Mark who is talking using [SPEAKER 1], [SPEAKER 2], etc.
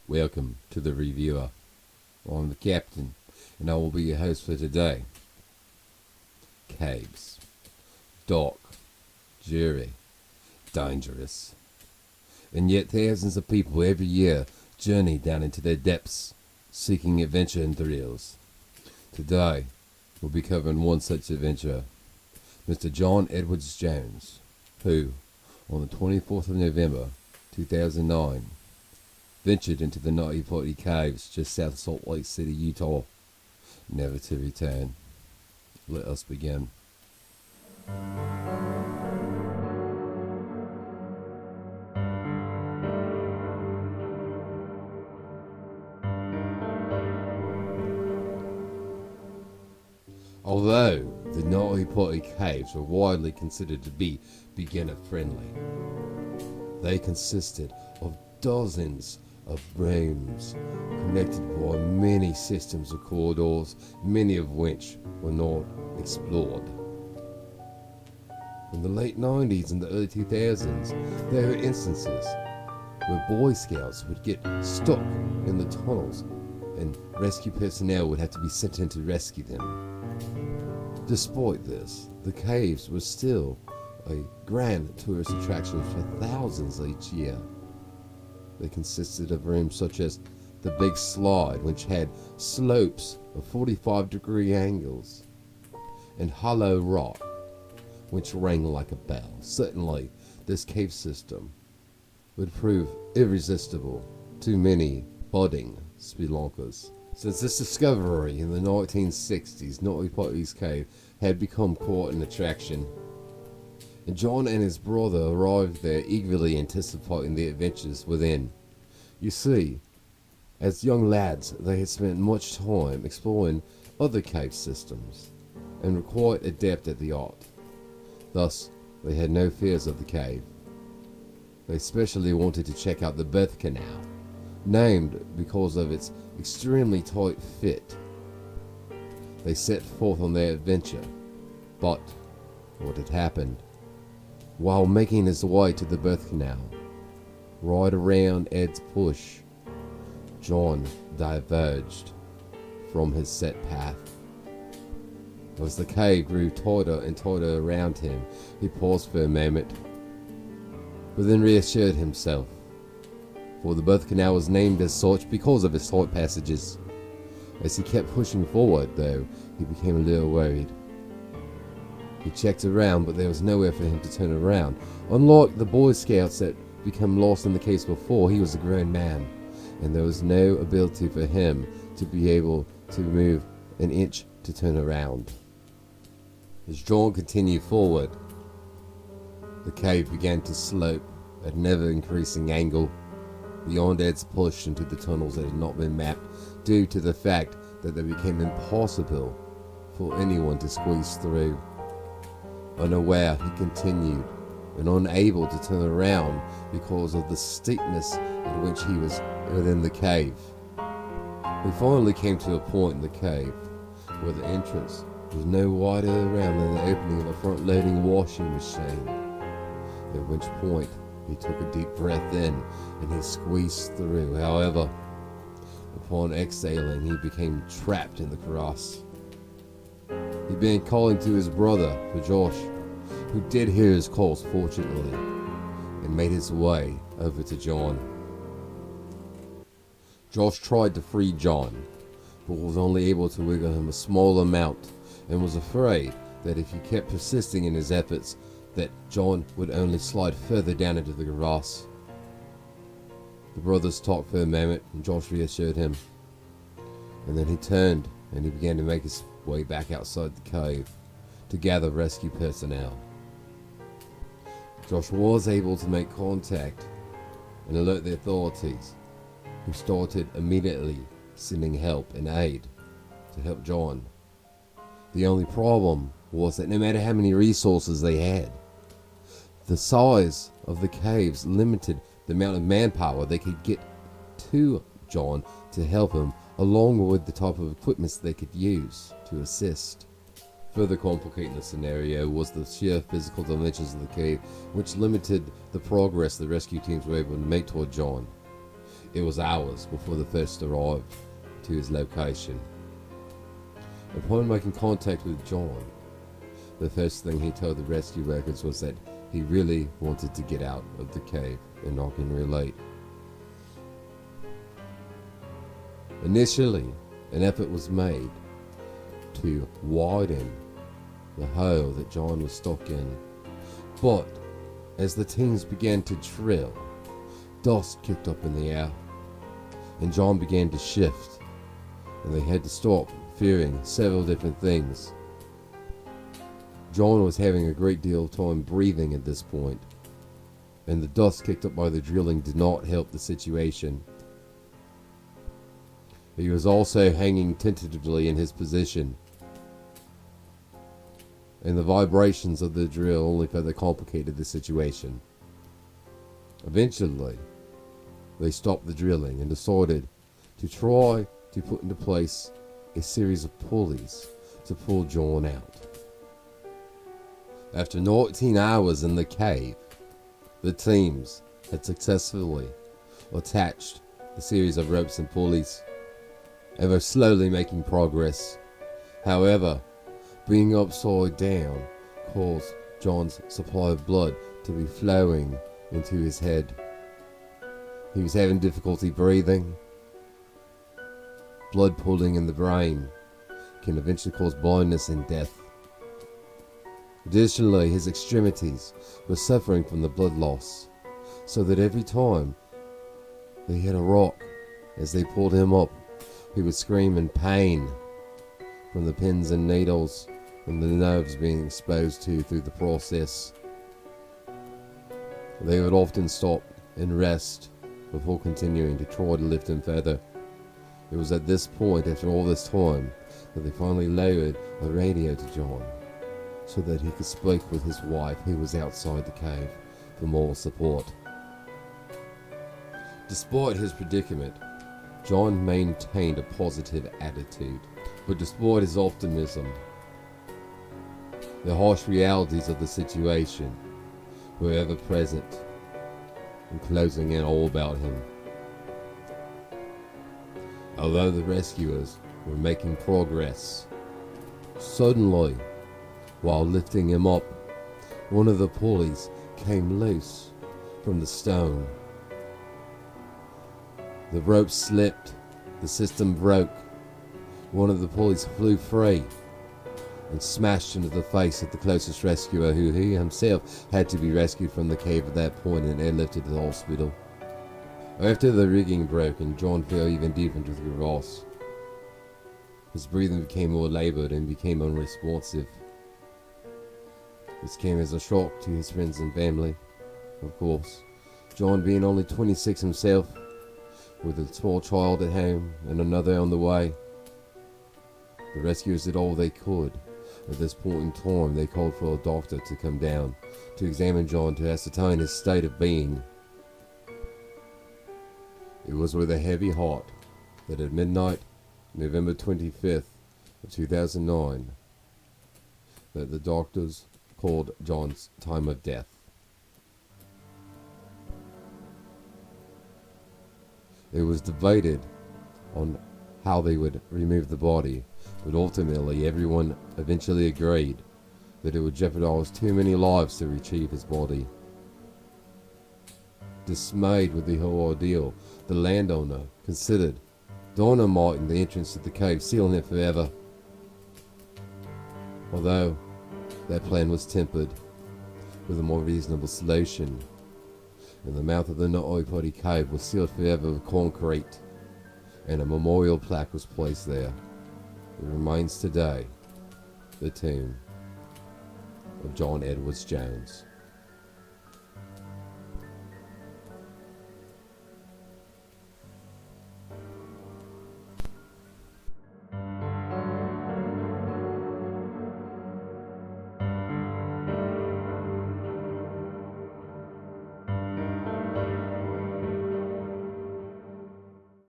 [SPEAKER 1] Welcome to the reviewer. I'm the captain, and I will be your host for today. Caves. Dark. Dreary. Dangerous. And yet thousands of people every year journey down into their depths, seeking adventure and thrills. Today, we'll be covering one such adventurer, Mr. John Edwards Jones, who, on the 24th of November, 2009, ventured into the Nutty Putty caves just south of Salt Lake City, Utah, never to return. Let us begin. Although the Nutty Putty caves were widely considered to be beginner-friendly, they consisted of dozens of rooms connected by many systems of corridors, many of which were not explored. In the late 90s and the early 2000s, there were instances where Boy Scouts would get stuck in the tunnels and rescue personnel would have to be sent in to rescue them. Despite this, the caves were still a grand tourist attraction for thousands each year. They consisted of rooms such as the Big Slide, which had slopes of 45-degree angles, and Hollow Rock, which rang like a bell. Certainly, this cave system would prove irresistible to many budding spelunkers. Since this discovery in the 1960s, Nutty Putty's cave had become quite an attraction, and John and his brother arrived there eagerly anticipating the adventures within. You see, as young lads, they had spent much time exploring other cave systems, and were quite adept at the art. Thus, they had no fears of the cave. They especially wanted to check out the birth canal, named because of its extremely tight fit. They set forth on their adventure, but what had happened? While making his way to the birth canal, right around Ed's push, John diverged from his set path. As the cave grew tighter and tighter around him, he paused for a moment, but then reassured himself, for the birth canal was named as such because of its tight passages. As he kept pushing forward, though, he became a little worried. He checked around, but there was nowhere for him to turn around. Unlike the Boy Scouts that become lost in the caves before, he was a grown man, and there was no ability for him to be able to move an inch to turn around. As John continued forward, the cave began to slope at an ever-increasing angle beyond Ed's push into the tunnels that had not been mapped, due to the fact that they became impossible for anyone to squeeze through. Unaware, he continued, and unable to turn around because of the steepness at which he was within the cave. We finally came to a point in the cave where the entrance was no wider around than the opening of a front-loading washing machine, at which point he took a deep breath in and he squeezed through. However, upon exhaling, he became trapped in the crevasse. He began calling to his brother, for Josh, who did hear his calls fortunately, and made his way over to John. Josh tried to free John, but was only able to wiggle him a small amount, and was afraid that if he kept persisting in his efforts, that John would only slide further down into the crevasse. The brothers talked for a moment, and Josh reassured him. And then he turned, and he began to make his way back outside the cave to gather rescue personnel. Josh was able to make contact and alert the authorities, who started immediately sending help and aid to help John. The only problem was that no matter how many resources they had, the size of the caves limited the amount of manpower they could get to John to help him, along with the type of equipment they could use to assist. Further complicating the scenario was the sheer physical dimensions of the cave, which limited the progress the rescue teams were able to make toward John. it was hours before the first arrived to his location. Upon making contact with John, the first thing he told the rescue workers was that he really wanted to get out of the cave and not can relate. Initially, an effort was made to widen the hole that John was stuck in, but as the teams began to drill, dust kicked up in the air, and John began to shift, and they had to stop, fearing several different things. John was having a great deal of time breathing at this point, and the dust kicked up by the drilling did not help the situation. He was also hanging tentatively in his position, and the vibrations of the drill only further complicated the situation. Eventually, they stopped the drilling and decided to try to put into place a series of pulleys to pull John out. After 19 hours in the cave, the teams had successfully attached a series of ropes and pulleys and were slowly making progress. However, being upside down caused John's supply of blood to be flowing into his head. He was having difficulty breathing. Blood pooling in the brain can eventually cause blindness and death. Additionally, his extremities were suffering from the blood loss, so that every time they hit a rock as they pulled him up, he would scream in pain from the pins and needles and the nerves being exposed to through the process. They would often stop and rest before continuing to try to lift him further. It was at this point, after all this time, that they finally lowered a radio to John so that he could speak with his wife, who was outside the cave, for more support. Despite his predicament, John maintained a positive attitude, but despite his optimism, the harsh realities of the situation were ever present and closing in all about him. Although the rescuers were making progress, suddenly, while lifting him up, one of the pulleys came loose from the stone. The rope slipped, the system broke, one of the pulleys flew free and smashed into the face of the closest rescuer, who he himself had to be rescued from the cave at that point and airlifted to the hospital. After the rigging broke and John fell even deeper into the crevasse, his breathing became more labored and became unresponsive. This came as a shock to his friends and family, of course, John being only 26 himself, with a small child at home and another on the way. The rescuers did all they could. At this point in time, they called for a doctor to come down to examine John to ascertain his state of being. It was with a heavy heart that at midnight, November 25th of 2009, that the doctors called John's time of death. It was debated on how they would remove the body, but ultimately everyone eventually agreed that it would jeopardize too many lives to retrieve his body. Dismayed with the whole ordeal, the landowner considered dynamiting the entrance to the cave, sealing it forever. Although that plan was tempered with a more reasonable solution, and the mouth of the Nutty Putty cave was sealed forever with concrete, and a memorial plaque was placed there. It remains today the tomb of John Edwards Jones.